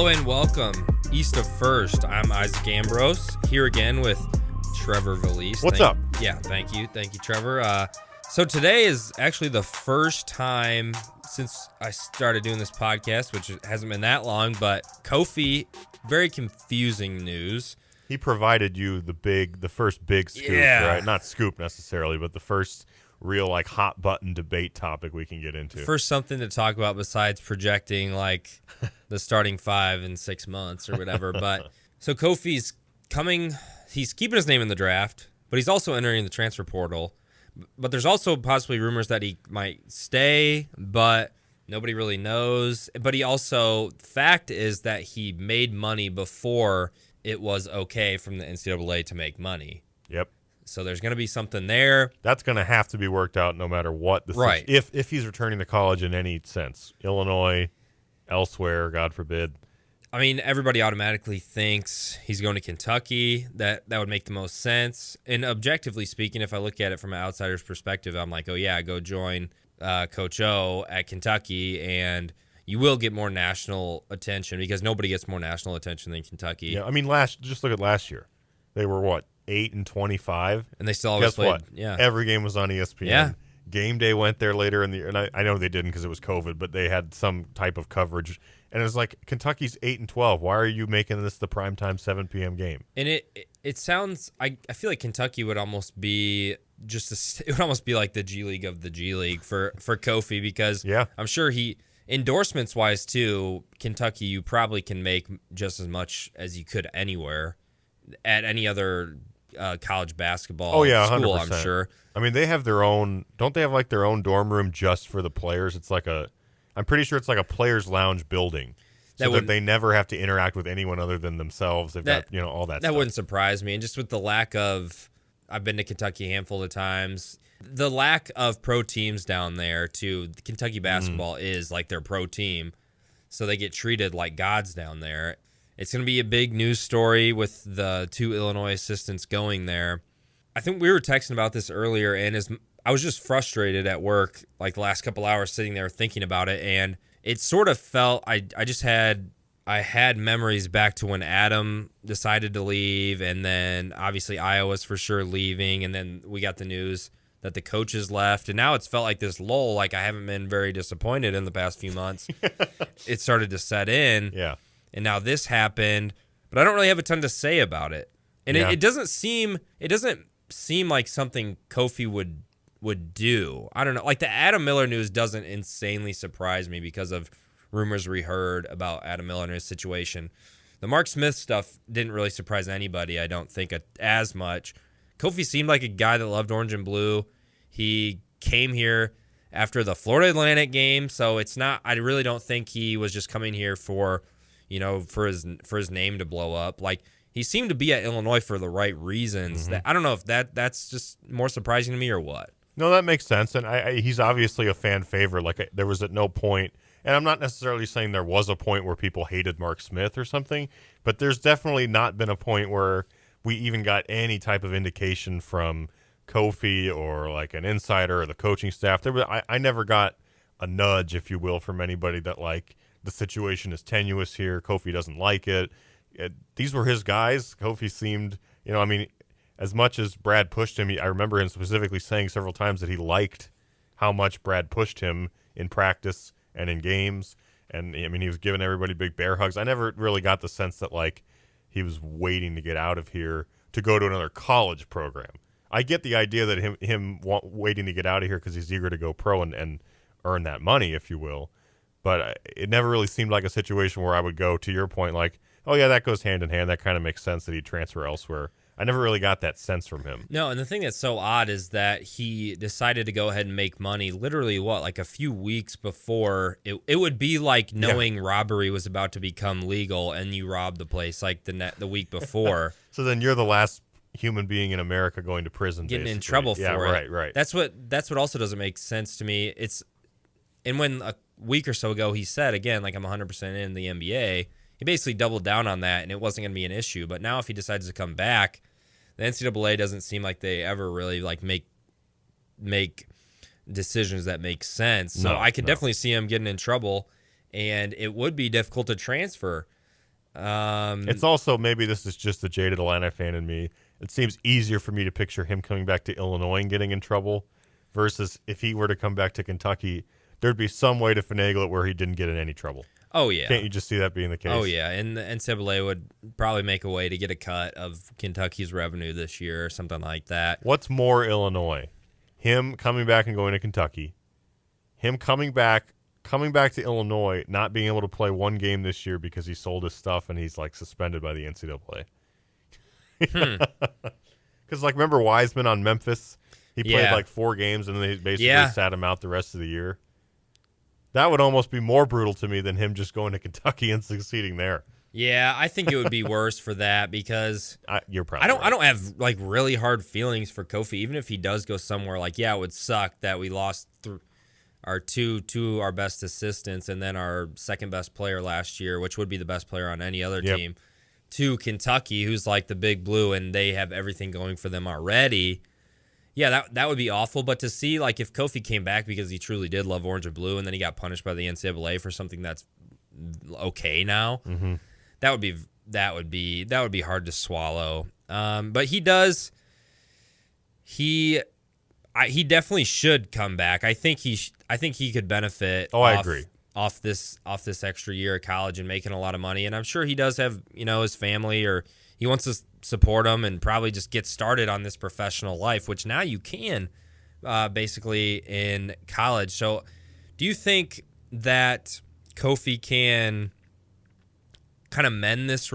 and welcome East of First. I'm Isaac Ambrose, here again with Trevor Valise. What's up? Yeah, thank you, Trevor. So today is actually the first time since I started doing this podcast, which hasn't been that long, but Kofi, very confusing news. He provided you the first big scoop, right? Not scoop necessarily, but the first real hot button debate topic we can get into. First something to talk about besides projecting the starting five in 6 months or whatever. But so Kofi's coming, he's keeping his name in the draft, but he's also entering the transfer portal. But there's also possibly rumors that he might stay, but nobody really knows. But he also, fact is that he made money before it was okay from the NCAA to make money. Yep. So there's going to be something there. That's going to have to be worked out no matter what. Right. If he's returning to college in any sense. Illinois, elsewhere, God forbid. I mean, everybody automatically thinks he's going to Kentucky. That would make the most sense. And objectively speaking, if I look at it from an outsider's perspective, I'm like, oh, yeah, go join Coach O at Kentucky, and you will get more national attention because nobody gets more national attention than Kentucky. Yeah, I mean, just look at last year. They were, 8-25? And they still always Guess played. what? Yeah. Every game was on ESPN. Yeah. Game day went there later in the year, and I know they didn't because it was COVID, but they had some type of coverage. And it was like, Kentucky's 8-12. Why are you making this the primetime 7 p.m. game? And it sounds, I feel like Kentucky would almost be it would almost be like the G League of the G League for Kofi, because I'm sure endorsements wise too, Kentucky, you probably can make just as much as you could anywhere at any other college basketball school, 100%. I'm sure. I mean, they have their own, don't they have their own dorm room just for the players? It's I'm pretty sure it's like a players lounge building so that they never have to interact with anyone other than themselves. They've got, all that stuff. That wouldn't surprise me. And just with the lack of, I've been to Kentucky a handful of times, the lack of pro teams down there too, Kentucky basketball is like their pro team. So they get treated like gods down there. It's going to be a big news story with the 2 Illinois assistants going there. I think we were texting about this earlier, and I was just frustrated at work, the last couple hours sitting there thinking about it, and it sort of felt I had memories back to when Adam decided to leave, and then obviously Iowa's for sure leaving, and then we got the news that the coaches left, and now it's felt like this lull. I haven't been very disappointed in the past few months. It started to set in. Yeah. And now this happened, but I don't really have a ton to say about it. And it doesn't seem like something Kofi would do. I don't know. The Adam Miller news doesn't insanely surprise me because of rumors we heard about Adam Miller and his situation. The Mark Smith stuff didn't really surprise anybody, I don't think, as much. Kofi seemed like a guy that loved orange and blue. He came here after the Florida Atlantic game, so it's not. I really don't think he was just coming here for his name to blow up. He seemed to be at Illinois for the right reasons. Mm-hmm. I don't know if that's just more surprising to me or what. No, that makes sense, and he's obviously a fan favorite. There was at no point, and I'm not necessarily saying there was a point where people hated Mark Smith or something, but there's definitely not been a point where we even got any type of indication from Kofi or an insider or the coaching staff. I never got a nudge, if you will, from anybody that the situation is tenuous here. Kofi doesn't like it. These were his guys. Kofi seemed, as much as Brad pushed him, I remember him specifically saying several times that he liked how much Brad pushed him in practice and in games. And, he was giving everybody big bear hugs. I never really got the sense that, he was waiting to get out of here to go to another college program. I get the idea that him waiting to get out of here because he's eager to go pro and earn that money, if you will. But it never really seemed like a situation where I would go, to your point, oh, yeah, that goes hand in hand. That kind of makes sense that he'd transfer elsewhere. I never really got that sense from him. No, and the thing that's so odd is that he decided to go ahead and make money literally, a few weeks before. It would be like knowing robbery was about to become legal and you robbed the place the week before. So then you're the last human being in America going to prison, getting basically. in trouble for it. Right. That's what also doesn't make sense to me. And when a week or so ago he said, again, I'm 100% in the NBA, he basically doubled down on that and it wasn't going to be an issue. But now if he decides to come back, the NCAA doesn't seem like they ever really make decisions that make sense. So I could definitely see him getting in trouble, and it would be difficult to transfer. It's also, maybe this is just the jaded Illini fan in me. It seems easier for me to picture him coming back to Illinois and getting in trouble versus if he were to come back to Kentucky, there'd be some way to finagle it where he didn't get in any trouble. Oh, yeah. Can't you just see that being the case? Oh, yeah. And the NCAA would probably make a way to get a cut of Kentucky's revenue this year or something like that. What's more Illinois? Him coming back and going to Kentucky. Him coming back to Illinois, not being able to play one game this year because he sold his stuff and he's like suspended by the NCAA. Because like, remember Wiseman on Memphis? He played like 4 games and they basically sat him out the rest of the year. That would almost be more brutal to me than him just going to Kentucky and succeeding there. Yeah, I think it would be worse for that because you're probably I don't have like really hard feelings for Kofi, even if he does go somewhere. Like, yeah, it would suck that we lost our our best assistants and then our second best player last year, which would be the best player on any other team, to Kentucky, who's like the big blue and they have everything going for them already. Yeah, that would be awful. But to see, like, if Kofi came back because he truly did love orange and blue and then he got punished by the NCAA for something that's okay now, that would be hard to swallow. But he does. He definitely should come back. I think he could benefit. I agree. Off this extra year of college and making a lot of money, and I'm sure he does have his family, or he wants to support them and probably just get started on this professional life, which now you can basically in college. So, do you think that Kofi can kind of mend this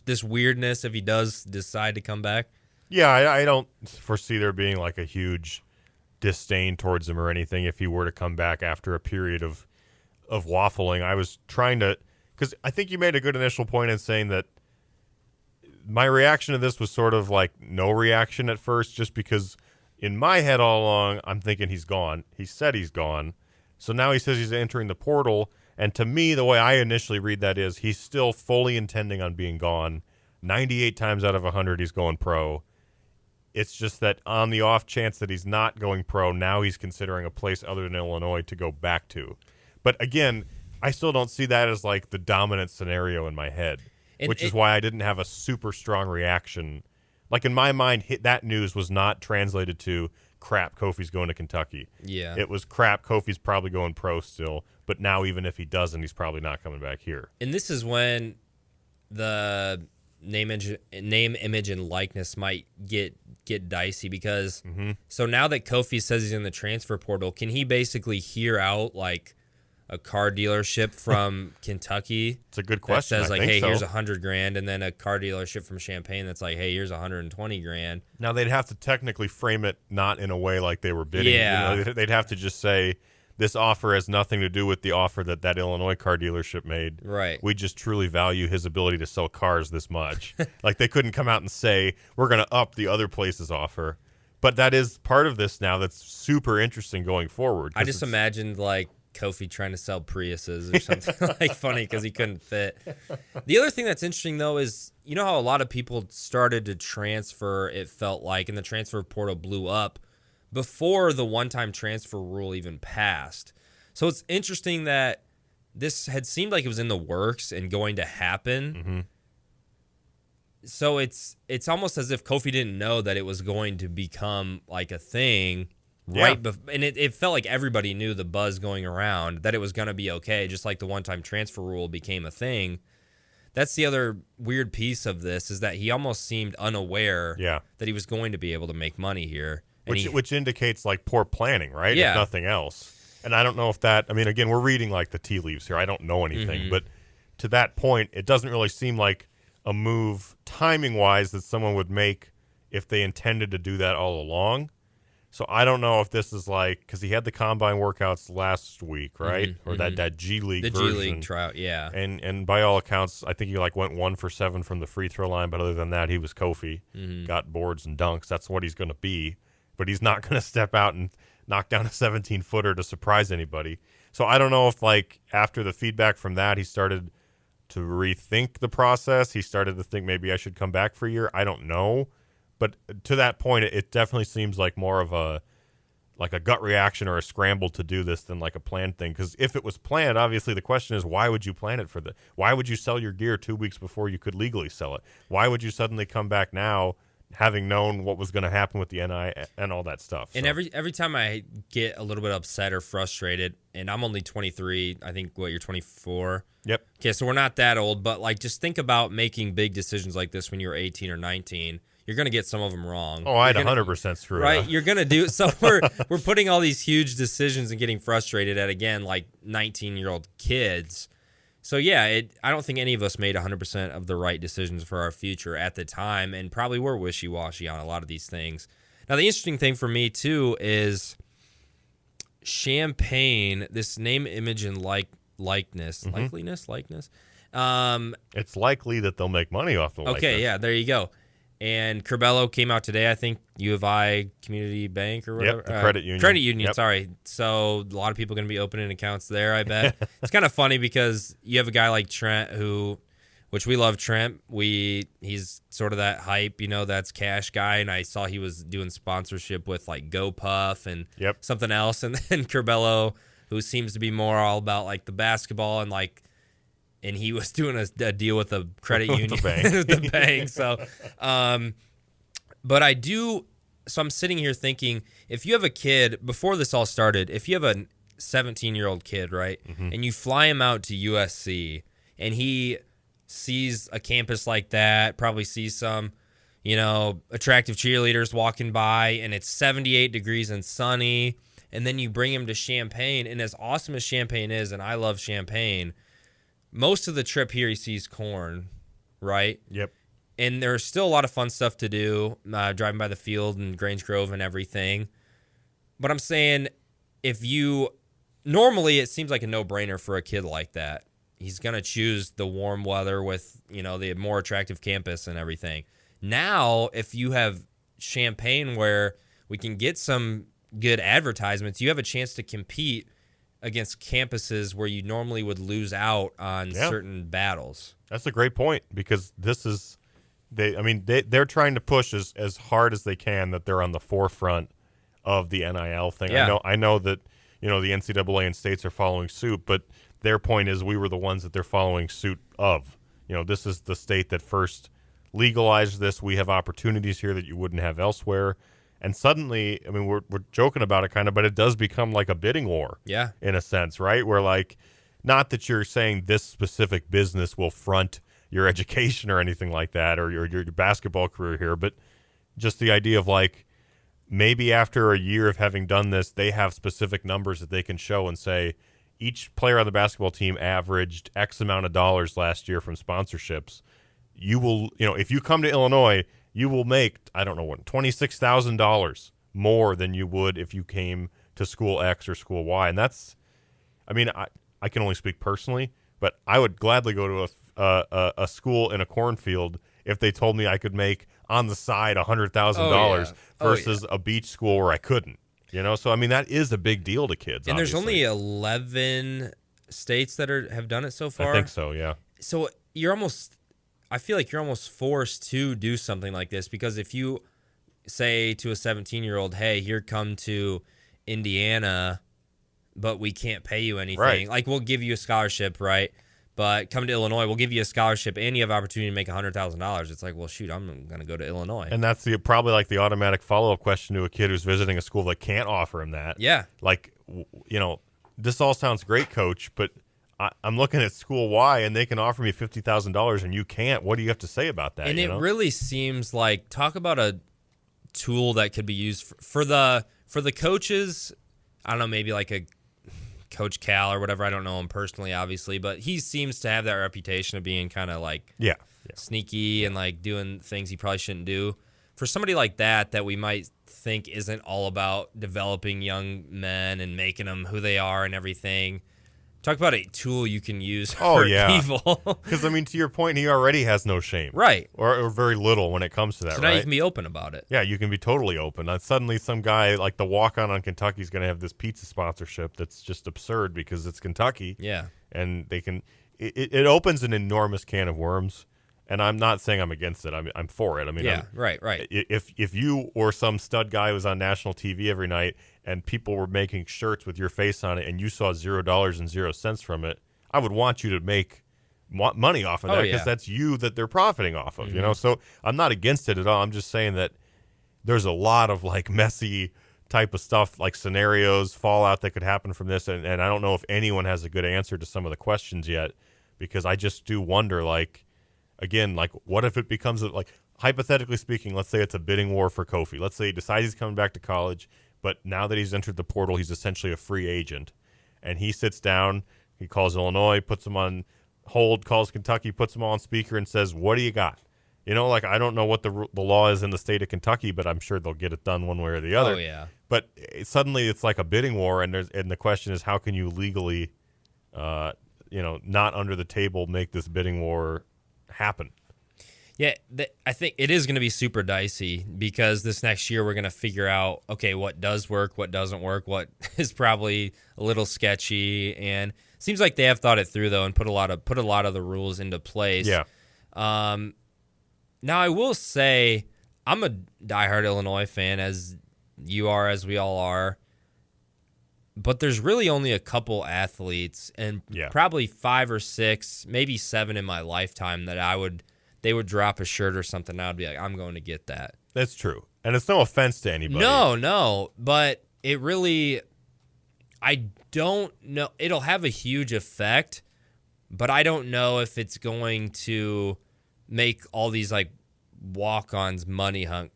this weirdness if he does decide to come back? Yeah, I don't foresee there being like a huge disdain towards him or anything if he were to come back after a period of waffling. I was trying to, because I think you made a good initial point in saying that my reaction to this was sort of like no reaction at first, just because in my head all along I'm thinking he's gone. He said he's gone. So now he says he's entering the portal. And to me, the way I initially read that is he's still fully intending on being gone. 98 times out of 100, he's going pro. It's just that on the off chance that he's not going pro, now he's considering a place other than Illinois to go back to. But again, I still don't see that as like the dominant scenario in my head, which is why I didn't have a super strong reaction. Like in my mind, that news was not translated to crap, Kofi's going to Kentucky. Yeah. It was crap, Kofi's probably going pro still. But now even if he doesn't, he's probably not coming back here. And this is when the name, image, and likeness might get dicey because so now that Kofi says he's in the transfer portal, can he basically hear out like a car dealership from Kentucky? It's a good question. That says like, hey, so. Here's $100,000, and then a car dealership from Champaign that's like, hey, here's $120,000. Now they'd have to technically frame it not in a way like they were bidding. Yeah. They'd have to just say this offer has nothing to do with the offer that Illinois car dealership made. Right. We just truly value his ability to sell cars this much. Like they couldn't come out and say we're going to up the other place's offer. But that is part of this now that's super interesting going forward. I just imagined like Kofi trying to sell Priuses or something like funny because he couldn't fit. The other thing that's interesting though is how a lot of people started to transfer, it felt like, and the transfer portal blew up before the one-time transfer rule even passed. So it's interesting that this had seemed like it was in the works and going to happen. So it's almost as if Kofi didn't know that it was going to become like a thing. Right, and it felt like everybody knew the buzz going around that it was going to be okay, just like the one-time transfer rule became a thing. That's the other weird piece of this, is that he almost seemed unaware that he was going to be able to make money here. Which indicates like poor planning, right? Yeah. If nothing else. And I don't know if that, I mean, again, we're reading like the tea leaves here. I don't know anything, but to that point, it doesn't really seem like a move timing-wise that someone would make if they intended to do that all along. So I don't know if this is like, because he had the combine workouts last week, right? Or that G League version. The G League tryout, yeah. And by all accounts, I think he like went 1 for 7 from the free throw line. But other than that, he was Kofi. Got boards and dunks. That's what he's going to be. But he's not going to step out and knock down a 17-footer to surprise anybody. So I don't know if like after the feedback from that, he started to rethink the process. He started to think maybe I should come back for a year. I don't know. But to that point, it definitely seems like more of a like a gut reaction or a scramble to do this than like a planned thing. Because if it was planned, obviously the question is, why would you plan it why would you sell your gear 2 weeks before you could legally sell it? Why would you suddenly come back now having known what was going to happen with the NI and all that stuff? And every time I get a little bit upset or frustrated, and I'm only 23, I think, you're 24? Yep. Okay, so we're not that old, but like just think about making big decisions like this when you're 18 or 19. You're going to get some of them wrong. Oh, I'd 100% screw right? up. You're going to do so. We're putting all these huge decisions and getting frustrated at, again, like 19-year-old kids. So yeah, I don't think any of us made 100% of the right decisions for our future at the time, and probably were wishy-washy on a lot of these things. Now, the interesting thing for me too is Champaign. This name, image, and likeness. It's likely that they'll make money off the likeness. Okay, yeah, there you go. And Curbelo came out today, I think, U of I Community Bank or whatever. Yep, the credit union. Credit union, yep. Sorry. So a lot of people are going to be opening accounts there, I bet. It's kind of funny because you have a guy like Trent which we love Trent. He's sort of that hype, that's cash guy. And I saw he was doing sponsorship with like GoPuff and something else. And then Curbelo, who seems to be more all about like the basketball and he was doing a deal with a credit union, the bank. So, but so I'm sitting here thinking, if you have a kid, before this all started, if you have a 17-year-old kid, right, and you fly him out to USC, and he sees a campus like that, probably sees some, attractive cheerleaders walking by, and it's 78 degrees and sunny, and then you bring him to Champaign, and as awesome as Champaign is, and I love Champaign, most of the trip here he sees corn, right? Yep. And there's still a lot of fun stuff to do, driving by the field and Grange Grove and everything. But I'm saying normally it seems like a no-brainer for a kid like that. He's going to choose the warm weather with, the more attractive campus and everything. Now, if you have Champaign where we can get some good advertisements, you have a chance to compete against campuses where you normally would lose out on certain battles. That's a great point, because this is they're trying to push as hard as they can that they're on the forefront of the NIL thing. Yeah. I know that the NCAA and states are following suit, but their point is we were the ones that they're following suit of. This is the state that first legalized this. We have opportunities here that you wouldn't have elsewhere. And suddenly, we're joking about it kind of, but it does become like a bidding war. Yeah. In a sense, right? Where like, not that you're saying this specific business will front your education or anything like that, or your basketball career here, but just the idea of like, maybe after a year of having done this, they have specific numbers that they can show and say, each player on the basketball team averaged X amount of dollars last year from sponsorships. You will, if you come to Illinois, you will make, $26,000 more than you would if you came to school X or school Y. And that's, I can only speak personally, but I would gladly go to a school in a cornfield if they told me I could make on the side $100,000 versus a beach school where I couldn't. So that is a big deal to kids. And obviously. There's only 11 states that have done it so far. I think so, yeah. So I feel like you're almost forced to do something like this, because if you say to a 17-year-old, hey, here come to Indiana, but we can't pay you anything. Right. Like, we'll give you a scholarship, right? But come to Illinois, we'll give you a scholarship and you have opportunity to make $100,000. It's like, well, shoot, I'm going to go to Illinois. And that's probably like the automatic follow-up question to a kid who's visiting a school that can't offer him that. Yeah. Like, this all sounds great, Coach, but I'm looking at school Y and they can offer me $50,000 and you can't. What do you have to say about that? And it really seems like, talk about a tool that could be used for the coaches. I don't know, maybe like a Coach Cal or whatever. I don't know him personally, obviously, but he seems to have that reputation of being kind of like sneaky and like doing things he probably shouldn't do. For somebody like that we might think isn't all about developing young men and making them who they are and everything. Talk about a tool you can use for people. Because, to your point, he already has no shame. Right. Or very little when it comes to that, so now you can be open about it. Yeah, you can be totally open. Suddenly some guy like the walk-on Kentucky is going to have this pizza sponsorship that's just absurd because it's Kentucky. Yeah. And they can – it opens an enormous can of worms. And I'm not saying I'm against it. I'm for it. I mean, right. If you or some stud guy was on national TV every night and people were making shirts with your face on it and you saw $0.00 from it, I would want you to make money off of that because that's you that they're profiting off of, you know? So I'm not against it at all. I'm just saying that there's a lot of like messy type of stuff, like scenarios, fallout that could happen from this. And I don't know if anyone has a good answer to some of the questions yet, because I just do wonder, like, again, like, what if it becomes, like, hypothetically speaking, let's say it's a bidding war for Kofi. Let's say he decides he's coming back to college, but now that he's entered the portal, he's essentially a free agent. And he sits down, he calls Illinois, puts them on hold, calls Kentucky, puts them all on speaker and says, what do you got? You know, like, I don't know what the law is in the state of Kentucky, but I'm sure they'll get it done one way or the other. Oh, yeah. But suddenly it's like a bidding war, and the question is, how can you legally, not under the table make this bidding war happen? Yeah, I think it is going to be super dicey because this next year we're going to figure out, okay, what does work, what doesn't work, what is probably a little sketchy, and it seems like they have thought it through though and put a lot of the rules into place. Yeah. Now I will say I'm a diehard Illinois fan, as you are, as we all are. But there's really only a couple athletes, and probably 5 or 6, maybe 7 in my lifetime that they would drop a shirt or something, and I would be like, I'm going to get that. That's true. And it's no offense to anybody. No. But it really, I don't know. It'll have a huge effect, but I don't know if it's going to make all these like walk-ons money hunk.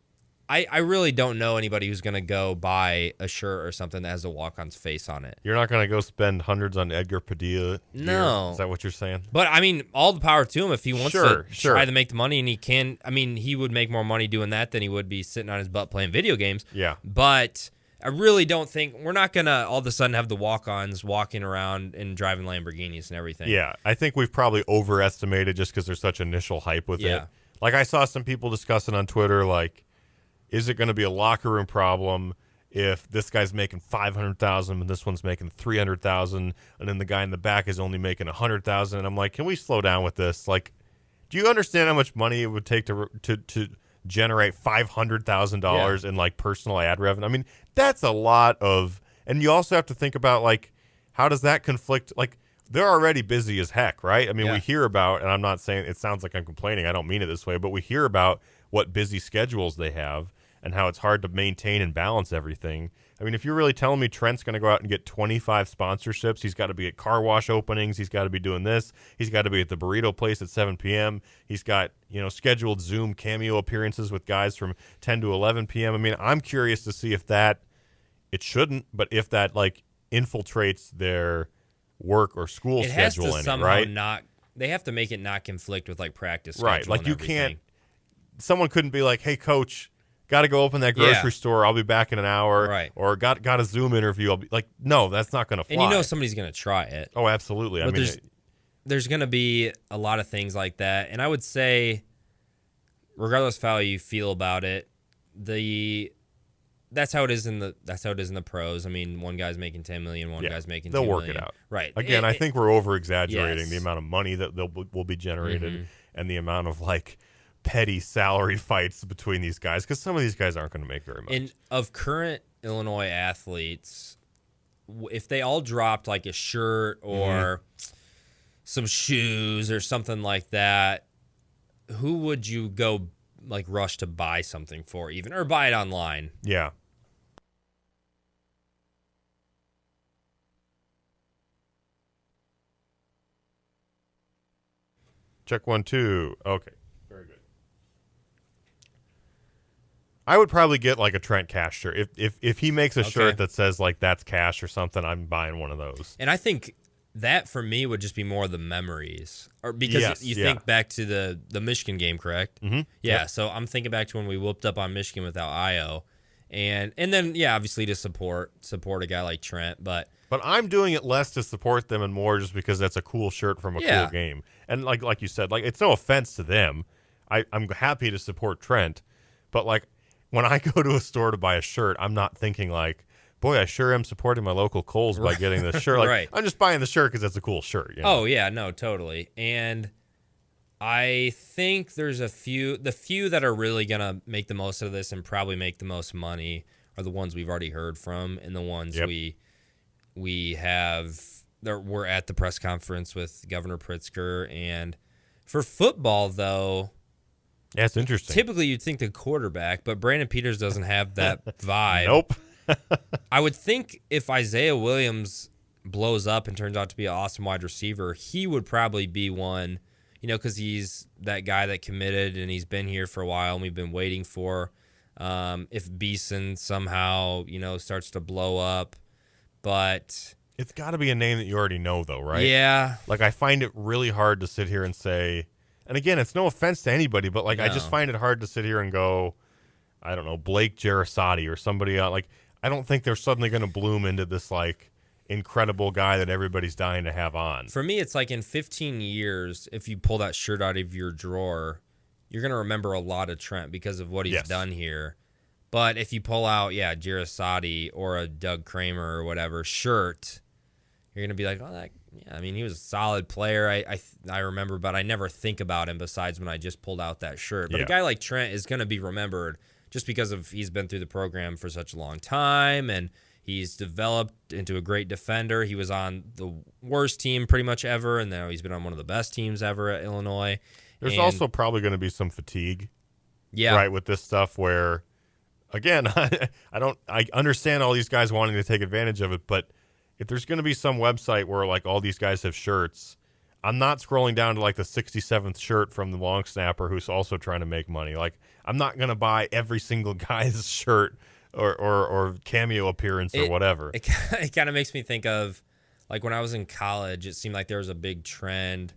I really don't know anybody who's going to go buy a shirt or something that has a walk-on's face on it. You're not going to go spend hundreds on Edgar Padilla? No. Is that what you're saying? But, I mean, all the power to him if he wants to try to make the money, and he can. I mean, he would make more money doing that than he would be sitting on his butt playing video games. Yeah. But I really don't think we're not going to all of a sudden have the walk-ons walking around and driving Lamborghinis and everything. Yeah. I think we've probably overestimated just because there's such initial hype with it. Like, I saw some people discussing on Twitter, like, is it going to be a locker room problem if this guy's making $500,000 and this one's making $300,000, and then the guy in the back is only making $100,000? And I'm like, can we slow down with this? Like, do you understand how much money it would take to generate $500,000 in like personal ad revenue? I mean, that's a lot of, and you also have to think about like, how does that conflict? Like, they're already busy as heck, right? I mean, we hear about, and I'm not saying it sounds like I'm complaining, I don't mean it this way, but we hear about what busy schedules they have and how it's hard to maintain and balance everything. I mean, if you're really telling me Trent's going to go out and get 25 sponsorships, he's got to be at car wash openings, he's got to be doing this, he's got to be at the burrito place at 7 p.m., he's got, scheduled Zoom cameo appearances with guys from 10 to 11 p.m. I mean, I'm curious to see if that, it shouldn't, but if that, like, infiltrates their work or school schedule, has to somehow right? Not, they have to make it not conflict with, like, practice schedule. Right, like, and you everything. can't, someone couldn't be like, hey, coach, got to go open that grocery store. I'll be back in an hour. Right. Or got a Zoom interview. I'll be like, no, that's not going to fly. And somebody's going to try it. Oh, absolutely. But there's going to be a lot of things like that. And I would say, regardless of how you feel about it, that's how it is in the pros. I mean, one guy's making $10 million, one guy's making $2 million. They'll work it out. Right. Again, I think we're over exaggerating the amount of money that will be generated and the amount of like petty salary fights between these guys, because some of these guys aren't going to make very much. And of current Illinois athletes, if they all dropped like a shirt or some shoes or something like that, who would you go like rush to buy something for, even, or buy it online? Yeah. Check 1, 2. Okay. Very good. I would probably get like a Trent Cash shirt. If he makes a shirt that says like that's Cash or something, I'm buying one of those. And I think that for me would just be more the memories, or because you think back to the Michigan game, correct? Mm-hmm. Yeah. So I'm thinking back to when we whooped up on Michigan without Io, and then obviously to support a guy like Trent, but I'm doing it less to support them and more just because that's a cool shirt from a cool game. And like you said, like, it's no offense to them. I'm happy to support Trent, but like, when I go to a store to buy a shirt, I'm not thinking like, boy, I sure am supporting my local Kohl's by getting this shirt. Like, I'm just buying the shirt because it's a cool shirt. Oh, yeah, no, totally. And I think there's the few that are really going to make the most of this and probably make the most money are the ones we've already heard from, and the ones we have that were at the press conference with Governor Pritzker. And for football, though, yeah, it's interesting. Typically, you'd think the quarterback, but Brandon Peters doesn't have that vibe. Nope. I would think if Isaiah Williams blows up and turns out to be an awesome wide receiver, he would probably be one, because he's that guy that committed and he's been here for a while and we've been waiting for. If Beeson somehow, starts to blow up. But it's got to be a name that you already know, though, right? Yeah. Like, I find it really hard to sit here and say, and again, it's no offense to anybody, but I just find it hard to sit here and go, I don't know, Blake Gerasati or somebody else. Like, I don't think they're suddenly going to bloom into this, like, incredible guy that everybody's dying to have on. For me, it's like in 15 years, if you pull that shirt out of your drawer, you're going to remember a lot of Trent because of what he's done here. But if you pull out, Gerasati or a Doug Kramer or whatever shirt, you're going to be like, he was a solid player. I remember, but I never think about him besides when I just pulled out that shirt. But a guy like Trent is going to be remembered just because he's been through the program for such a long time, and he's developed into a great defender. He was on the worst team pretty much ever, and now he's been on one of the best teams ever at Illinois. There's also probably going to be some fatigue, right, with this stuff where, again, I understand all these guys wanting to take advantage of it, but if there's going to be some website where, like, all these guys have shirts, I'm not scrolling down to, like, the 67th shirt from the long snapper who's also trying to make money. Like, I'm not going to buy every single guy's shirt or cameo appearance or whatever. It kind of makes me think of, like, when I was in college, it seemed like there was a big trend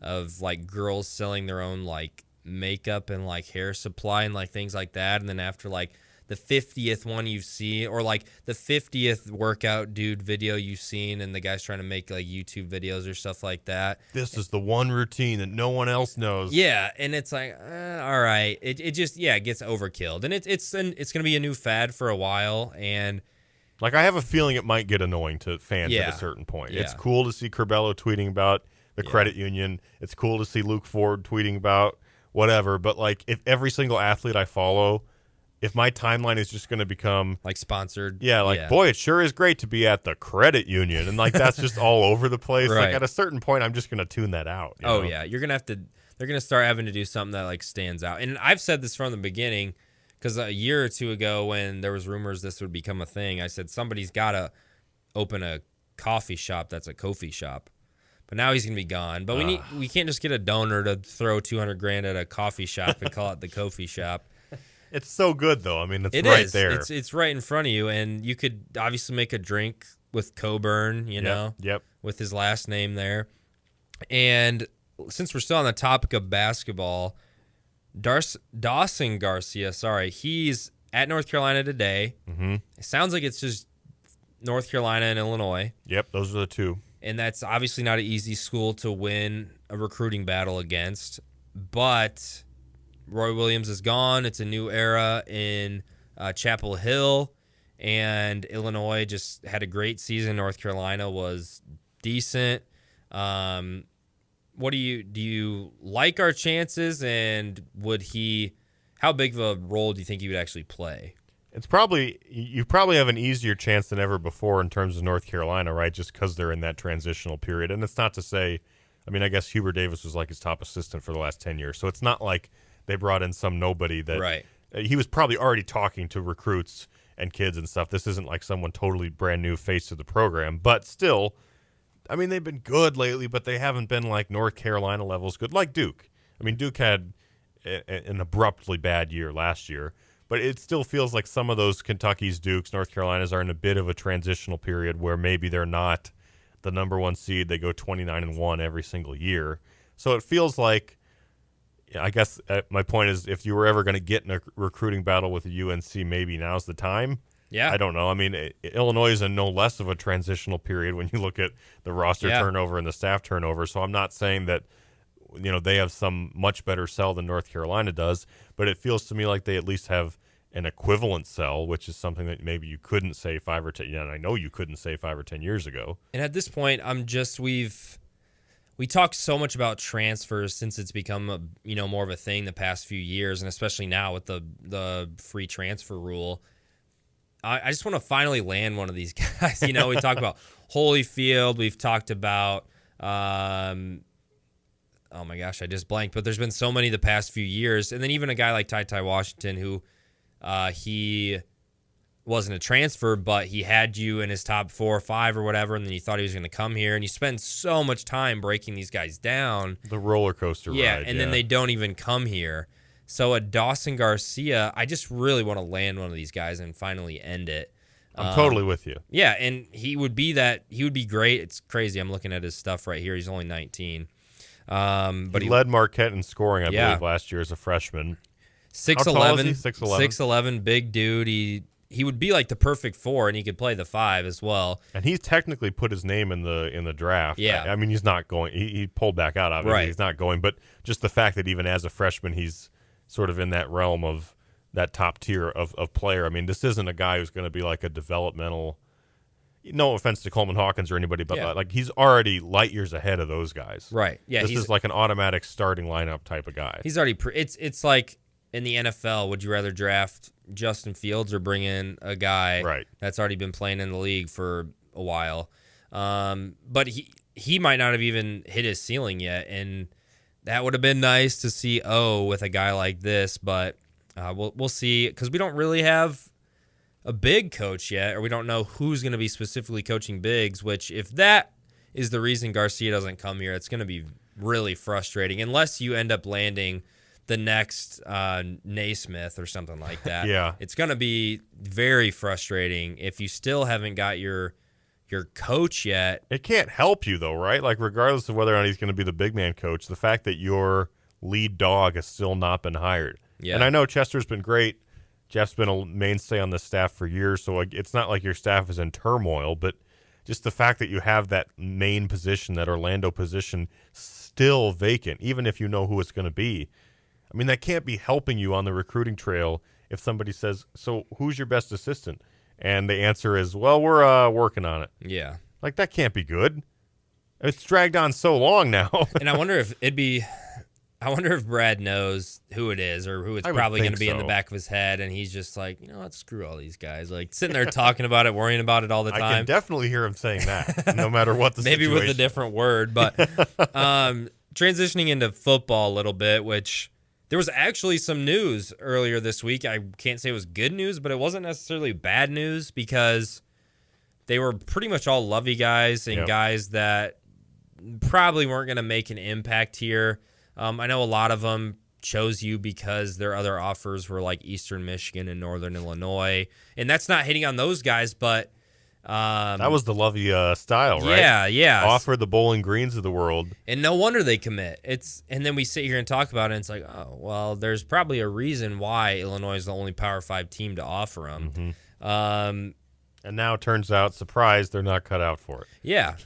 of, like, girls selling their own, like, makeup and, like, hair supply and, like, things like that. And then after, like, the 50th one you've seen, or like the 50th workout dude video you've seen, and the guy's trying to make like YouTube videos or stuff like that. This is the one routine that no one else knows. Yeah, and it's like, all right, it just it gets overkilled, and it's gonna be a new fad for a while, and like I have a feeling it might get annoying to fans at a certain point. It's cool to see Curbelo tweeting about the credit union. It's cool to see Luke Ford tweeting about whatever, but like if every single athlete I follow, if my timeline is just going to become like sponsored, boy, it sure is great to be at the credit union, and like that's just all over the place. Right. Like at a certain point, I'm just going to tune that out. You know? Yeah, you're gonna have to. They're gonna start having to do something that like stands out. And I've said this from the beginning, because a year or two ago, when there was rumors this would become a thing, I said somebody's got to open a coffee shop that's a Kofi shop. But now he's gonna be gone. But we can't just get a donor to throw $200,000 at a coffee shop and call it the Kofi shop. It's so good, though. I mean, it's right there. It's right in front of you, and you could obviously make a drink with Coburn, with his last name there. And since we're still on the topic of basketball, Dawson Garcia, he's at North Carolina today. Mm-hmm. It sounds like it's just North Carolina and Illinois. Yep, those are the two. And that's obviously not an easy school to win a recruiting battle against, but Roy Williams is gone. It's a new era in Chapel Hill, and Illinois just had a great season. North Carolina was decent. What do you like our chances, and how big of a role do you think he would actually play? You probably have an easier chance than ever before in terms of North Carolina, right? Just because they're in that transitional period. And it's not to say, I mean, I guess Hubert Davis was like his top assistant for the last 10 years. So it's not like they brought in some nobody that right. He was probably already talking to recruits and kids and stuff. This isn't like someone totally brand new face to the program, but still, I mean, they've been good lately, but they haven't been like North Carolina levels good, like Duke. I mean, Duke had an abruptly bad year last year, but it still feels like some of those Kentucky's, Dukes, North Carolinas are in a bit of a transitional period where maybe they're not the number one seed. They go 29-1 every single year. So it feels like, I guess my point is, if you were ever going to get in a recruiting battle with the UNC, maybe now's the time. Yeah. I don't know. I mean, Illinois is in no less of a transitional period when you look at the roster turnover and the staff turnover. So I'm not saying that, they have some much better sell than North Carolina does, but it feels to me like they at least have an equivalent sell, which is something that maybe you couldn't say 5 or 10. And I know you couldn't say 5 or 10 years ago. And at this point, we've we talk so much about transfers since it's become more of a thing the past few years, and especially now with the free transfer rule. I just want to finally land one of these guys. We talk about Holyfield. We've talked about, oh my gosh, I just blanked. But there's been so many the past few years. And then even a guy like Ty Washington, who he wasn't a transfer, but he had you in his top 4 or 5 or whatever, and then you thought he was going to come here. And you spend so much time breaking these guys down. The roller coaster ride. And then they don't even come here. So a Dawson Garcia, I just really want to land one of these guys and finally end it. I'm totally with you. Yeah, and he would be great. It's crazy. I'm looking at his stuff right here. He's only 19. But he led Marquette in scoring, I believe, last year as a freshman. 6'11", 6'11", big dude. He would be like the perfect 4, and he could play the 5 as well. And he's technically put his name in the draft. Yeah. I mean, he's not going. He pulled back out, obviously. Right. He's not going. But just the fact that even as a freshman, he's sort of in that realm of that top tier of player. I mean, this isn't a guy who's going to be like a developmental, no offense to Coleman Hawkins or anybody, but like he's already light years ahead of those guys. Right. Yeah. This is like an automatic starting lineup type of guy. He's already it's like in the NFL, would you rather draft Justin Fields or bring in a guy that's already been playing in the league for a while? But he might not have even hit his ceiling yet, and that would have been nice to see with a guy like this, but we'll see, because we don't really have a big coach yet, or we don't know who's going to be specifically coaching bigs, which if that is the reason Garcia doesn't come here, it's going to be really frustrating, unless you end up landing the next Naismith or something like that. Yeah. It's going to be very frustrating if you still haven't got your coach yet. It can't help you, though, right? Like, regardless of whether or not he's going to be the big man coach, the fact that your lead dog has still not been hired. Yeah. And I know Chester's been great. Jeff's been a mainstay on the staff for years, so it's not like your staff is in turmoil, but just the fact that you have that main position, that Orlando position, still vacant, even if you know who it's going to be. I mean, that can't be helping you on the recruiting trail if somebody says, so who's your best assistant? And the answer is, well, we're working on it. Yeah. Like, that can't be good. It's dragged on so long now. And I wonder if Brad knows who it is, or who it's probably going to be in the back of his head, and he's just like, what, screw all these guys. Like, sitting there talking about it, worrying about it all the time. I can definitely hear him saying that, no matter what the Maybe situation. with a different word. But transitioning into football a little bit, which there was actually some news earlier this week. I can't say it was good news, but it wasn't necessarily bad news, because they were pretty much all Lovey guys and guys that probably weren't going to make an impact here. I know a lot of them chose you because their other offers were like Eastern Michigan and Northern Illinois. And that's not hitting on those guys, but that was the Lovey style, right? Yeah. Offer the Bowling Greens of the world. And no wonder they commit. And then we sit here and talk about it, and it's like, oh, well, there's probably a reason why Illinois is the only Power 5 team to offer them. Mm-hmm. And now it turns out, surprise, they're not cut out for it. Yeah.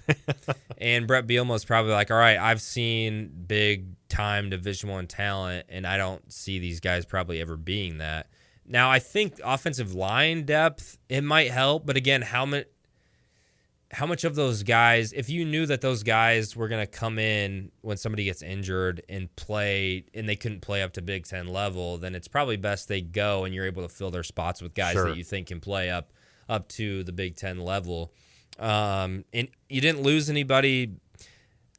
And Brett Bielema's probably like, all right, I've seen big-time Division I talent, and I don't see these guys probably ever being that. Now, I think offensive line depth, it might help, but again, how much of those guys, if you knew that those guys were going to come in when somebody gets injured and play, and they couldn't play up to Big Ten level, then it's probably best they go and you're able to fill their spots with guys that you think can play up to the Big Ten level. And you didn't lose anybody.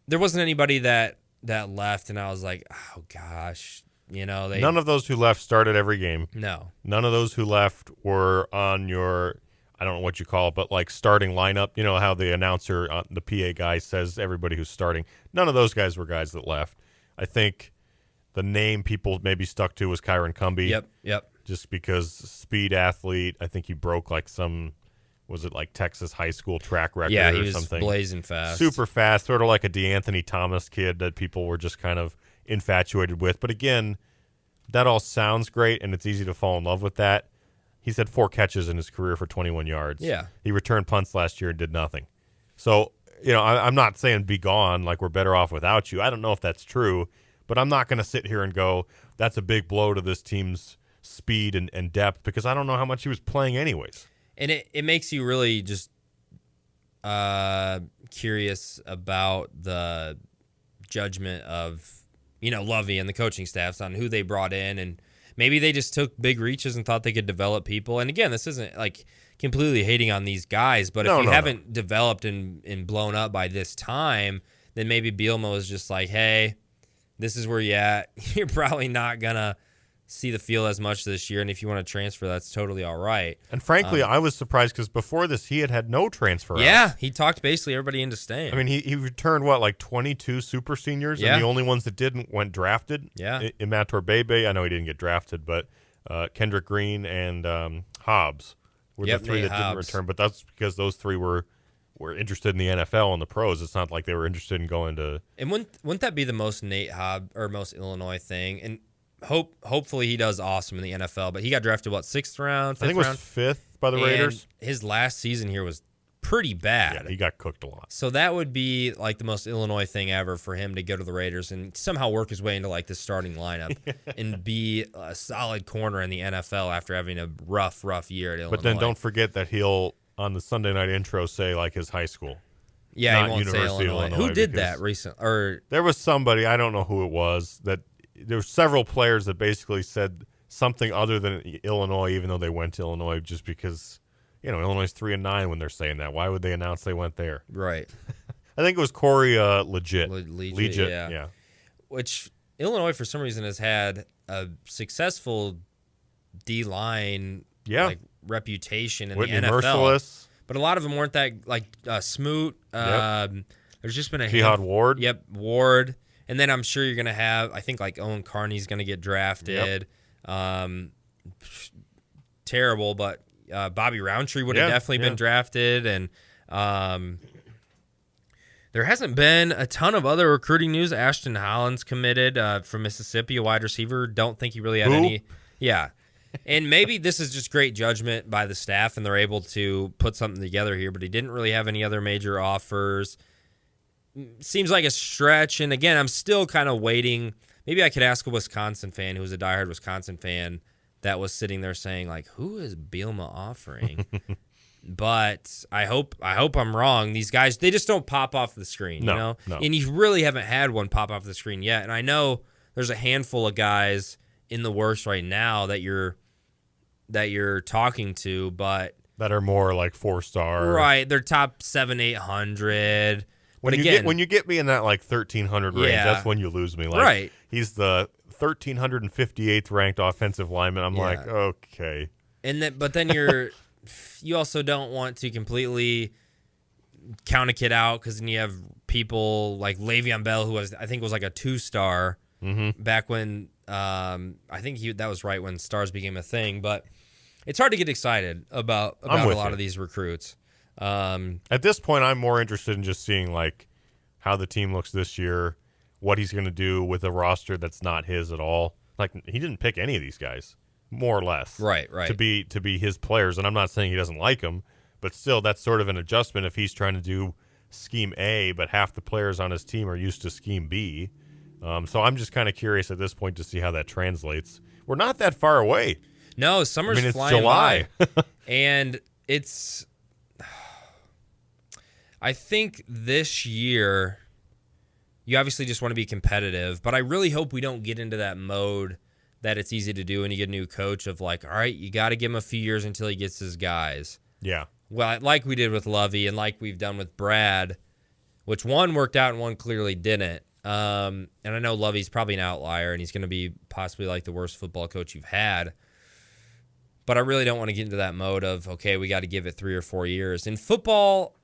There wasn't anybody that left, and I was like, oh gosh, none of those who left started every game. No. None of those who left were on your, I don't know what you call it, but like starting lineup. You know how the announcer, the PA guy says everybody who's starting. None of those guys were guys that left. I think the name people maybe stuck to was Kyron Cumby. Yep. Just because speed athlete, I think he broke like was it like Texas high school track record or something? Yeah, he was blazing fast. Super fast, sort of like a DeAnthony Thomas kid that people were just kind of infatuated with. But again, that all sounds great, and it's easy to fall in love with that. He's had 4 catches in his career for 21 yards. Yeah. He returned punts last year and did nothing. So, I'm not saying be gone, like we're better off without you. I don't know if that's true, but I'm not going to sit here and go, that's a big blow to this team's speed and depth, because I don't know how much he was playing anyways. And it makes you really just curious about the judgment of, Lovey and the coaching staffs on who they brought in. And maybe they just took big reaches and thought they could develop people. And again, this isn't like completely hating on these guys, but if you haven't developed and blown up by this time, then maybe Bielema was just like, hey, this is where you're at. You're probably not going to see the field as much this year, and if you want to transfer, that's totally all right. And frankly, I was surprised because before this, he had no transfer. Yeah, he talked basically everybody into staying. I mean, he returned, like 22 super seniors, and the only ones that didn't went drafted. Yeah. Imator Bebe, I know he didn't get drafted, but Kendrick Green and Hobbs were the three that didn't return, but that's because those three were interested in the NFL and the pros. It's not like they were interested in going to... And wouldn't that be the most Nate Hobbs or most Illinois thing? And hopefully he does awesome in the NFL, but he got drafted, sixth round, fifth round? I think it was fifth by the Raiders. His last season here was pretty bad. Yeah, he got cooked a lot. So that would be like the most Illinois thing ever for him to go to the Raiders and somehow work his way into like the starting lineup and be a solid corner in the NFL after having a rough year at Illinois. But then don't forget that he'll, on the Sunday night intro, say like his high school. Yeah, not he won't University say Illinois. Who did that recently? Or there was somebody, I don't know who it was, that there were several players that basically said something other than Illinois, even though they went to Illinois, just because, Illinois is 3-9 when they're saying that. Why would they announce they went there? Right. I think it was Corey Legit. Yeah. Which Illinois, for some reason, has had a successful D-line reputation in Whitney the NFL. Merciless. But a lot of them weren't that, Smoot. There's just been a Jihad Ward. Yep, Ward. And then I'm sure you're going to have, I think, Owen Carney's going to get drafted. Yep. Terrible, but Bobby Roundtree would have definitely been drafted. And there hasn't been a ton of other recruiting news. Ashton Holland's committed from Mississippi, a wide receiver. Don't think he really had any. Yeah. And maybe this is just great judgment by the staff, and they're able to put something together here, but he didn't really have any other major offers. Seems like a stretch, and again, I'm still kind of waiting. Maybe I could ask a Wisconsin fan who's a diehard Wisconsin fan that was sitting there saying, who is Bielema offering? But I hope I'm wrong. These guys, they just don't pop off the screen, No. And you really haven't had one pop off the screen yet. And I know there's a handful of guys in the works right now that you're talking to, but that are more like 4-star. Right, they're top 700-800. When you get me in that 1,300 range, that's when you lose me. Right. He's the 1,358th ranked offensive lineman. I'm like, okay. But then you also don't want to completely count a kid out because then you have people like Le'Veon Bell, who I think was a 2-star back when I think that was right when stars became a thing. But it's hard to get excited about a lot of these recruits. At this point, I'm more interested in just seeing how the team looks this year, what he's going to do with a roster that's not his at all. He didn't pick any of these guys, more or less, right, to be his players. And I'm not saying he doesn't like them, but still, that's sort of an adjustment if he's trying to do scheme A, but half the players on his team are used to scheme B. So I'm just kind of curious at this point to see how that translates. We're not that far away. No, summer's it's flying July. by, and it's. I think this year, you obviously just want to be competitive, but I really hope we don't get into that mode that it's easy to do when you get a new coach of all right, you got to give him a few years until he gets his guys. Yeah. Well, like we did with Lovey and like we've done with Brad, which one worked out and one clearly didn't. And I know Lovey's probably an outlier and he's going to be possibly the worst football coach you've had. But I really don't want to get into that mode of, okay, we got to give it 3 or 4 years. In football,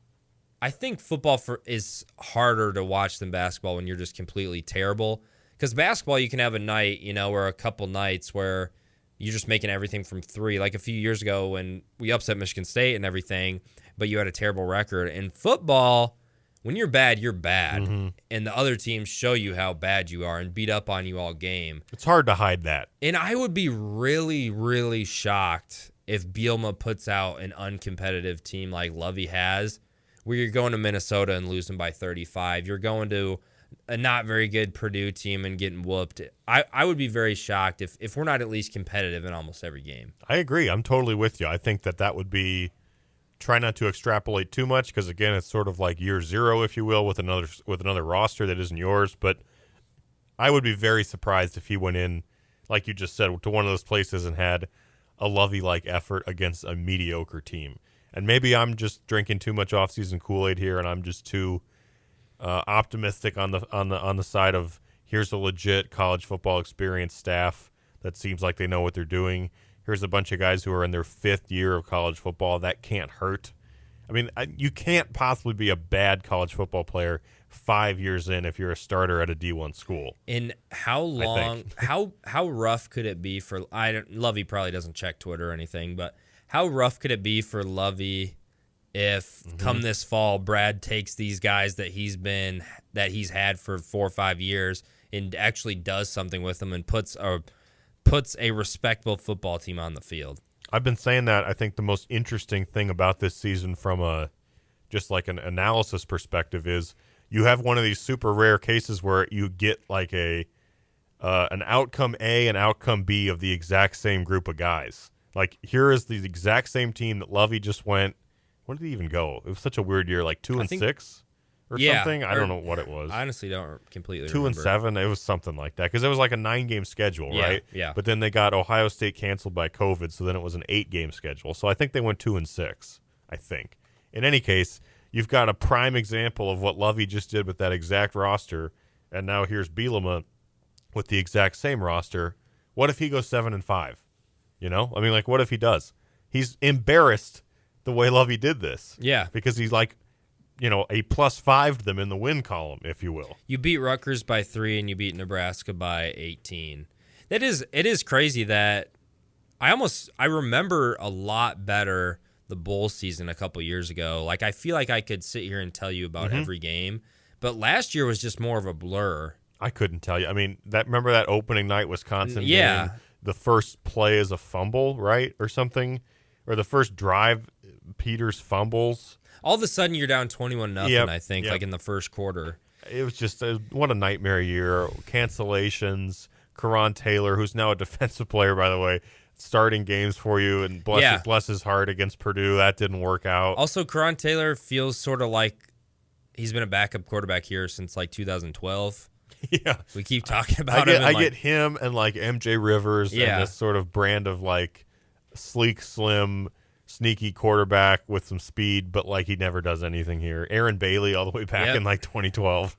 I think football is harder to watch than basketball when you're just completely terrible. Because basketball, you can have a night, or a couple nights where you're just making everything from 3. Like a few years ago when we upset Michigan State and everything, but you had a terrible record. In football, when you're bad, you're bad. Mm-hmm. And the other teams show you how bad you are and beat up on you all game. It's hard to hide that. And I would be really, really shocked if Bielema puts out an uncompetitive team like Lovey has, where you're going to Minnesota and losing by 35. You're going to a not very good Purdue team and getting whooped. I would be very shocked if we're not at least competitive in almost every game. I agree. I'm totally with you. I think that would be try not to extrapolate too much because, again, it's sort of like year zero, if you will, with another roster that isn't yours. But I would be very surprised if he went in, like you just said, to one of those places and had a Lovey-like effort against a mediocre team. And maybe I'm just drinking too much offseason Kool-Aid here, and I'm just too optimistic on the side of here's a legit college football experienced staff that seems like they know what they're doing. Here's a bunch of guys who are in their 5th year of college football. That can't hurt. I mean, you can't possibly be a bad college football player 5 years in if you're a starter at a D1 school. And how long, how rough could it be for Lovey probably doesn't check Twitter or anything, but how rough could it be for Lovey if come this fall Brad takes these guys that he's had for 4 or 5 years and actually does something with them and puts a respectable football team on the field? I've been saying that. I think the most interesting thing about this season from just like an analysis perspective is you have one of these super rare cases where you get like an outcome A and outcome B of the exact same group of guys. Like here is the exact same team that Lovey just went. Where did he even go? It was such a weird year, like 2-6 or something. I don't know what it was. I honestly don't completely 2-7. It was something like that because it was like a 9-game schedule, right? Yeah. But then they got Ohio State canceled by COVID, so then it was an 8-game schedule. So I think they went 2-6. I think. In any case, you've got a prime example of what Lovey just did with that exact roster, and now here's Bielema with the exact same roster. What if he goes 7-5? You know, I mean, like, what if he does? He's embarrassed the way Lovey did this. Yeah. Because he's like, you know, a +5'd them in the win column, if you will. You beat Rutgers by 3 and you beat Nebraska by 18. It is crazy that I remember a lot better the bowl season a couple years ago. Like, I feel like I could sit here and tell you about every game, but last year was just more of a blur. I couldn't tell you. I mean, remember that opening night Wisconsin Yeah. game? The first play is a fumble, right, or something? Or the first drive, Peters fumbles. All of a sudden, you're down 21-0, Yep, I think, like in the first quarter. It was just what a nightmare year. Cancellations. Karan Taylor, who's now a defensive player, by the way, starting games for you, and bless his heart against Purdue. That didn't work out. Also, Karan Taylor feels sort of like he's been a backup quarterback here since like 2012. Yeah. We keep talking about him. I get him and like MJ Rivers and this sort of brand of like sleek, slim, sneaky quarterback with some speed, but like he never does anything here. Aaron Bailey all the way back in like 2012.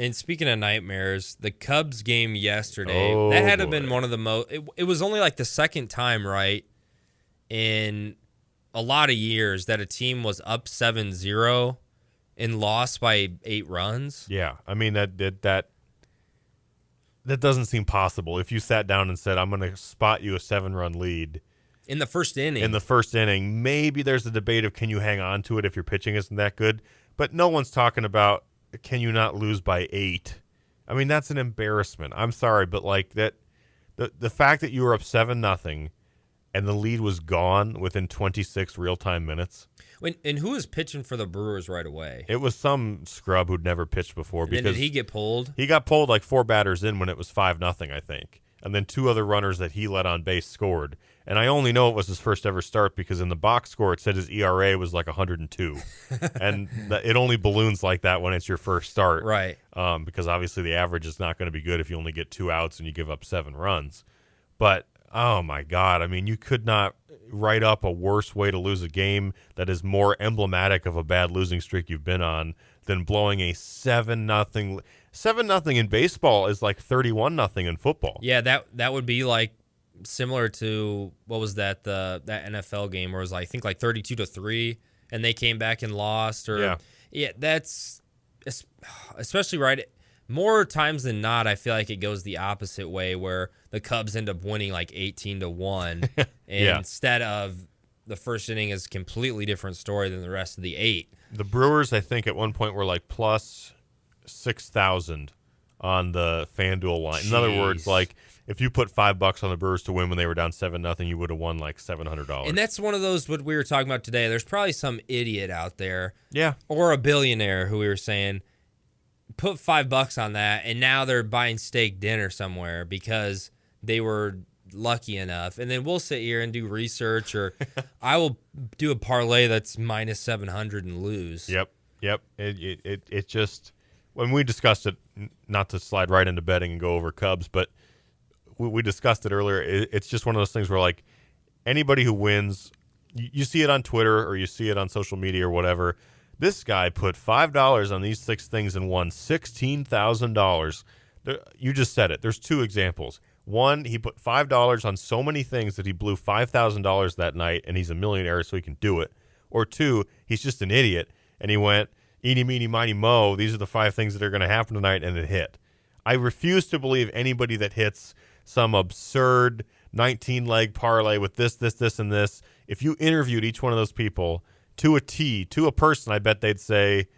And speaking of nightmares, the Cubs game yesterday, that had to have been one of the most, it was only like the second time, right, in a lot of years that a team was up 7-0 and lost by 8 runs. Yeah. I mean, that doesn't seem possible. If you sat down and said, I'm going to spot you a 7-run lead in the first inning. Maybe there's a debate of can you hang on to it if your pitching isn't that good. But no one's talking about can you not lose by 8. I mean, that's an embarrassment. I'm sorry, but like that, the fact that you were up 7-0 and the lead was gone within 26 real-time minutes. And who was pitching for the Brewers right away? It was some scrub who'd never pitched before. And then did he get pulled? He got pulled like 4 batters in when it was 5-0, I think. And then 2 other runners that he led on base scored. And I only know it was his first ever start because in the box score it said his ERA was like 102. And it only balloons like that when it's your first start. Right. Because obviously the average is not going to be good if you only get 2 outs and you give up 7 runs. But, oh my God, I mean, you could not write up a worse way to lose a game that is more emblematic of a bad losing streak you've been on than blowing a 7-0. 7-0 in baseball is like 31-0 in football. Yeah, that would be like similar to what was that that NFL game where it was like, I think like 32-3 and they came back and lost. Or that's especially right. More times than not, I feel like it goes the opposite way where the Cubs end up winning like 18-1 instead of the first inning is a completely different story than the rest of the 8. The Brewers, I think, at one point were like plus 6,000 on the FanDuel line. In other words, like if you put $5 on the Brewers to win when they were down 7-0, you would have won like $700. And that's one of those what we were talking about today. There's probably some idiot out there, or a billionaire who we were saying put $5 on that, and now they're buying steak dinner somewhere because they were lucky enough, and then we'll sit here and do research, or I will do a parlay that's minus 700 and lose. Yep. It just, when we discussed it, not to slide right into betting and go over Cubs, but we discussed it earlier. It's just one of those things where, like, anybody who wins, you see it on Twitter or you see it on social media or whatever. This guy put $5 on these 6 things and won $16,000. You just said it. There's 2 examples. One, he put $5 on so many things that he blew $5,000 that night, and he's a millionaire, so he can do it. Or 2, he's just an idiot, and he went, eeny, meeny, miny, mo, these are the 5 things that are going to happen tonight, and it hit. I refuse to believe anybody that hits some absurd 19-leg parlay with this, and this. If you interviewed each one of those people to a T, to a person, I bet they'd say,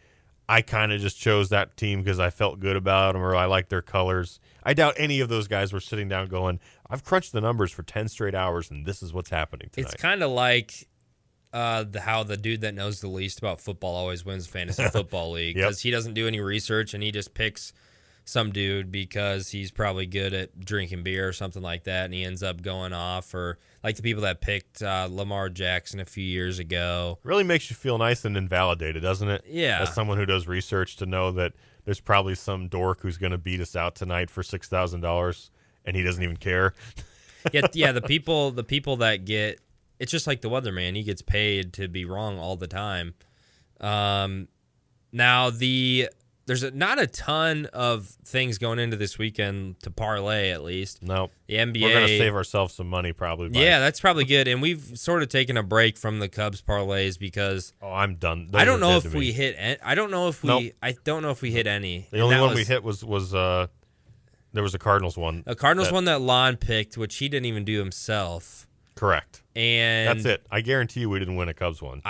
I kind of just chose that team because I felt good about them or I like their colors. I doubt any of those guys were sitting down going, I've crunched the numbers for 10 straight hours, and this is what's happening tonight. It's kind of like how the dude that knows the least about football always wins fantasy football league, because he doesn't do any research and he just picks some dude because he's probably good at drinking beer or something like that, and he ends up going off. Or like the people that picked Lamar Jackson a few years ago. Really makes you feel nice and invalidated, doesn't it? Yeah. As someone who does research, to know that there's probably some dork who's going to beat us out tonight for $6,000 and he doesn't even care. Yeah, the people that get, it's just like the weatherman. He gets paid to be wrong all the time. Now there's not a ton of things going into this weekend to parlay, at least. No. The NBA. We're going to save ourselves some money probably. Yeah, that's probably good. And we've sort of taken a break from the Cubs parlays because I'm done. I don't know if we hit any. The only one we hit was there was a Cardinals one. A Cardinals one that Lon picked, which he didn't even do himself. Correct. And that's it. I guarantee you we didn't win a Cubs one.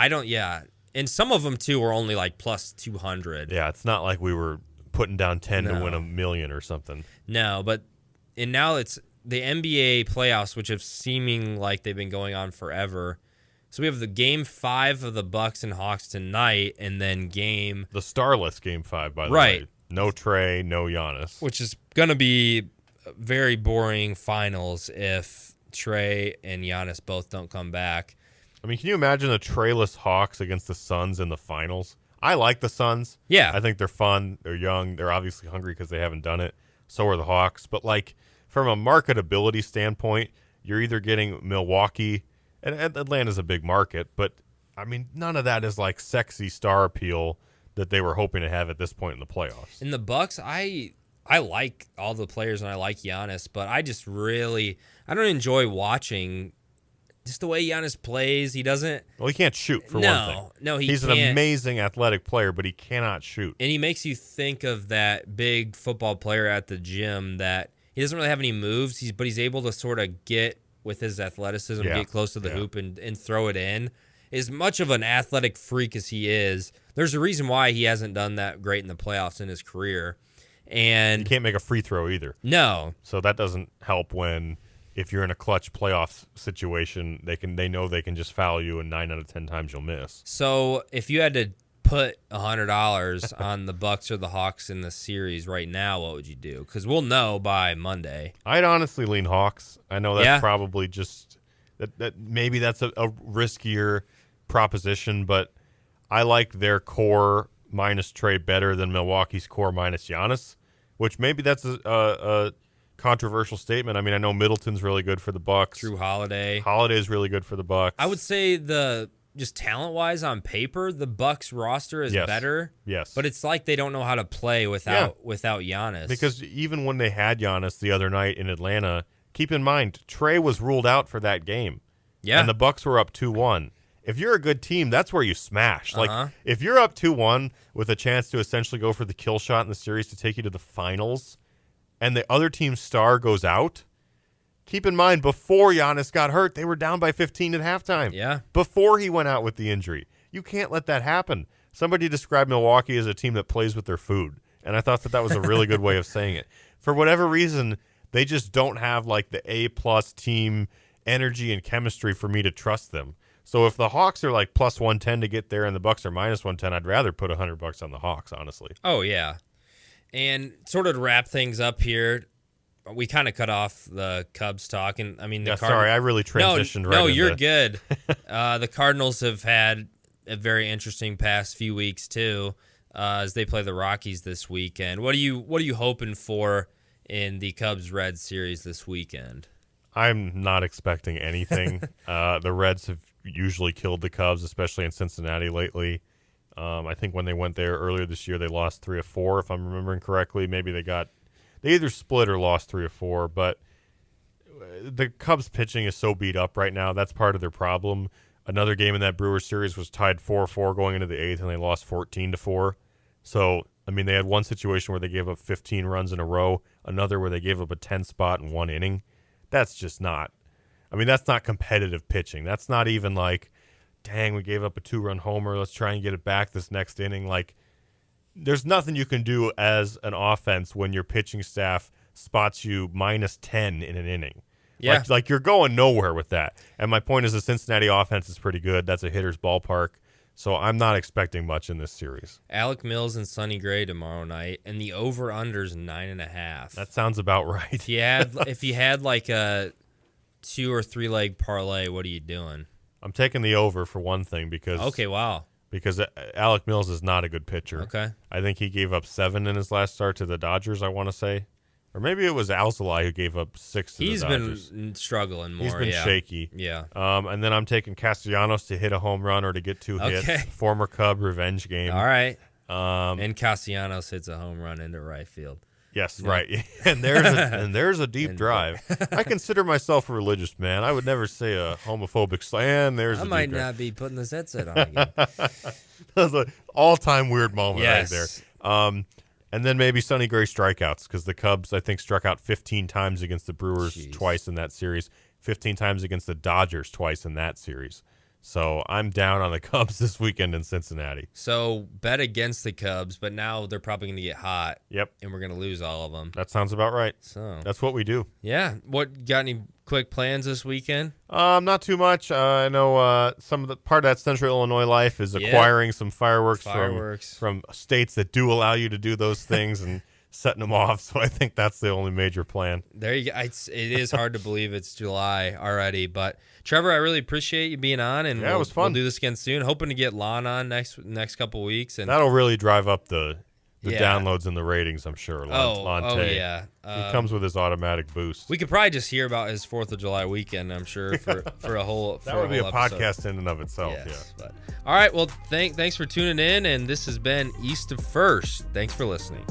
And some of them, too, were only like plus 200. Yeah, it's not like we were putting down 10 to win $1 million or something. No, and now it's the NBA playoffs, which have seeming like they've been going on forever. So we have the Game 5 of the Bucks and Hawks tonight, and then the starless Game 5, by the way. No Trey, no Giannis. Which is going to be very boring finals if Trey and Giannis both don't come back. I mean, can you imagine the Treyless Hawks against the Suns in the finals? I like the Suns. Yeah. I think they're fun. They're young. They're obviously hungry because they haven't done it. So are the Hawks. But, like, from a marketability standpoint, you're either getting Milwaukee, and Atlanta's a big market, but, I mean, none of that is, like, sexy star appeal that they were hoping to have at this point in the playoffs. In the Bucks, I like all the players, and I like Giannis, but I don't enjoy watching just the way Giannis plays. He doesn't. Well, he can't shoot, for one thing. No, he's can't. An amazing athletic player, but he cannot shoot. And he makes you think of that big football player at the gym that he doesn't really have any moves, but he's able to sort of get with his athleticism, get close to the hoop and throw it in. As much of an athletic freak as he is, there's a reason why he hasn't done that great in the playoffs in his career. And he can't make a free throw either. No. So that doesn't help if you're in a clutch playoff situation, they know they can just foul you, and 9 out of 10 times you'll miss. So if you had to put $100 on the Bucks or the Hawks in the series right now, what would you do? Because we'll know by Monday. I'd honestly lean Hawks. I know that's probably just that maybe that's a riskier proposition, but I like their core minus Trey better than Milwaukee's core minus Giannis, which maybe that's a controversial statement. I mean, I know Middleton's really good for the Bucks. Drew Holiday. Holiday's really good for the Bucks. I would say just talent-wise on paper, the Bucks roster is better. Yes. But it's like they don't know how to play without Giannis. Because even when they had Giannis the other night in Atlanta, keep in mind, Trey was ruled out for that game. Yeah. And the Bucks were up 2-1. If you're a good team, that's where you smash. Like, if you're up 2-1 with a chance to essentially go for the kill shot in the series to take you to the finals, and the other team's star goes out, keep in mind, before Giannis got hurt, they were down by 15 at halftime. Yeah. Before he went out with the injury. You can't let that happen. Somebody described Milwaukee as a team that plays with their food, and I thought that was a really good way of saying it. For whatever reason, they just don't have, like, the A-plus team energy and chemistry for me to trust them. So if the Hawks are like plus 110 to get there and the Bucks are minus 110, I'd rather put $100 on the Hawks, honestly. Oh, yeah. And sort of to wrap things up here, we kind of cut off the Cubs talk, and I mean, sorry, I really transitioned right No, into... you're good. The Cardinals have had a very interesting past few weeks too, as they play the Rockies this weekend. What are you hoping for in the Cubs-Reds series this weekend? I'm not expecting anything. The Reds have usually killed the Cubs, especially in Cincinnati lately. I think when they went there earlier this year, they lost 3 of 4, if I'm remembering correctly. Maybe they either split or lost 3 of 4. But the Cubs pitching is so beat up right now. That's part of their problem. Another game in that Brewers series was tied 4-4 going into the 8th, and they lost 14-4. So, I mean, they had one situation where they gave up 15 runs in a row, another where they gave up a 10 spot in one inning. That's just not. I mean, that's not competitive pitching. That's not even like, dang, we gave up a 2-run homer. Let's try and get it back this next inning. Like, there's nothing you can do as an offense when your pitching staff spots you -10 in an inning. Yeah. Like you're going nowhere with that. And my point is the Cincinnati offense is pretty good. That's a hitter's ballpark. So I'm not expecting much in this series. Alec Mills and Sonny Gray tomorrow night, and the over/under's 9.5. That sounds about right. If you had like a 2 or 3 leg parlay, what are you doing? I'm taking the over for one thing because Alec Mills is not a good pitcher. Okay. I think he gave up 7 in his last start to the Dodgers, I want to say. Or maybe it was Alzolay who gave up 6 to the Dodgers. He's been struggling more. He's been shaky. Yeah. And then I'm taking Castellanos to hit a home run or to get 2 hits. Former Cub revenge game. All right. And Castellanos hits a home run into right field. Yes, yeah. Right. And there's a deep drive. I consider myself a religious man. I would never say a homophobic slang. I might not be putting this headset on again. That's an all-time weird moment yes. right there. And then maybe Sonny Gray strikeouts because the Cubs, I think, struck out 15 times against the Brewers twice in that series, 15 times against the Dodgers twice in that series. So I'm down on the Cubs this weekend in Cincinnati. So bet against the Cubs, but now they're probably going to get hot. Yep. And we're going to lose all of them. That sounds about right. So that's what we do. Yeah. Got any quick plans this weekend? Not too much. I know some of the part of that Central Illinois life is acquiring some fireworks. From states that do allow you to do those things and setting them off. So I think that's the only major plan. There you go. It is hard to believe it's July already, but Trevor, I really appreciate you being on, and it was fun. We'll do this again soon. Hoping to get Lon on next couple weeks, and that'll really drive up the downloads and the ratings, I'm sure. Lonte. Yeah. He comes with his automatic boost. We could probably just hear about his 4th of July weekend, I'm sure, for a whole that would be a episode. podcast in and of itself. Yes, yeah. But, all right. Well, thanks for tuning in, and this has been East of First. Thanks for listening.